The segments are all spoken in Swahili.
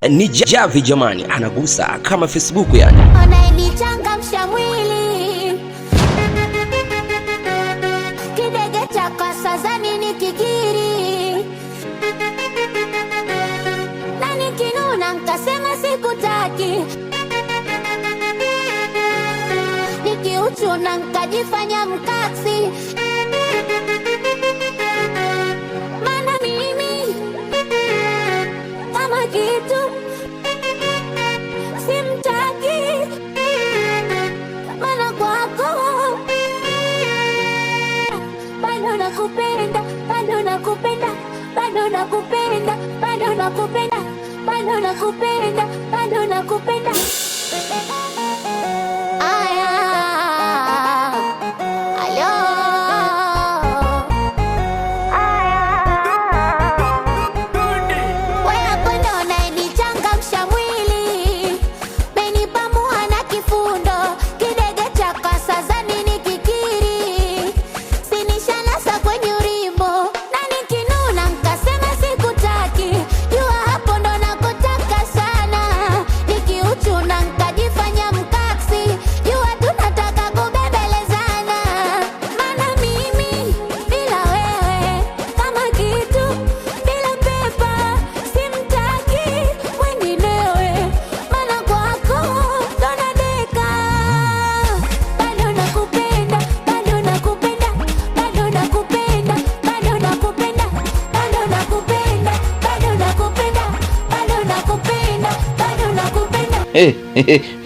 ni Javi jamani, anagusa kama Facebook yani. Ananichangamsha mwili, kidege cha kasazani ni kikiri, na nikinuna nkasema sikutaki, nikiuchuna nkajifanya mkaksi. Mana mimi kama kitu simtaki, mana kwako bado nakupenda, bado nakupenda, bado nakupenda, bado nakupenda, bado nakupenda, bado nakupenda.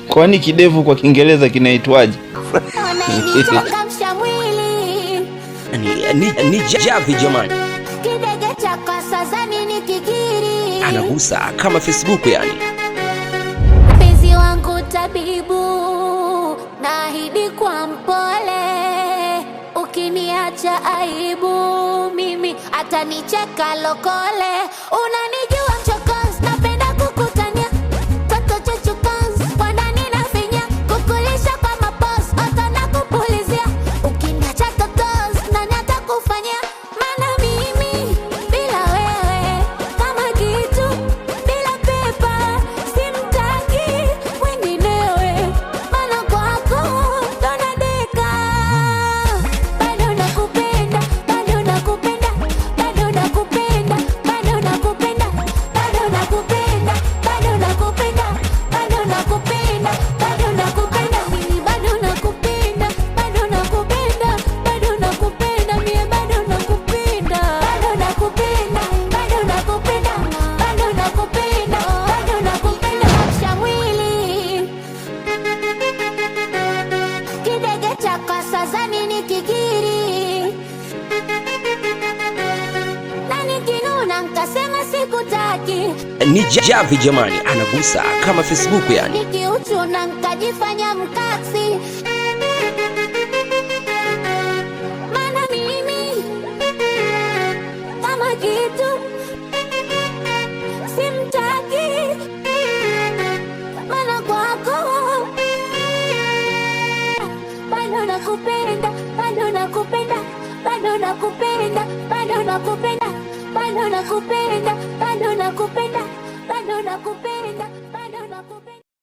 Kwani kidevu kwa Kiingereza kinaitwaje? Ni Javi jamani, kidege cha kasazani ni kikiri, anagusa kama Facebook yani. Mpenzi wangu tabibu, naahidi kwa mpole, ukiniacha aibu mimi atanicheka lokole. Unanijua mchokozi, napenda kukutania toto chochokozi, kwa ndani nafinya kukulisha kwa mapozi, oto na kupulizia. Ukiniacha totozi, nani atakufanyia? Mana mimi bila wewe kama kitu bila pepa, simtaki wenginewe, mana kwako ndo nadeka. Bado nakupenda, bado nakupenda, bado nakupenda, bado nakupenda, bado nakupenda, bado nakupenda, bado nakupenda, bado nakupenda, mimi bado nakupenda, bado nakupenda, bado nakupenda, mimi bado nakupenda, bado nakupenda, bado nakupenda, bado nakupenda, bado nakupenda. Amsha mwili, kidege cha kasazani ni kikiri, na nikinuna nkasema sikutaki, Ni Javi jamani, anagusa kama Facebook yani. nikiuchuna nkajifanya mkaksi. Mana mimi kama kitu simtaki, mana kwako bado nakupenda, bado nakupenda, bado nakupenda, bado nakupenda, bado nakupenda, bado nakupenda, bado nakupenda.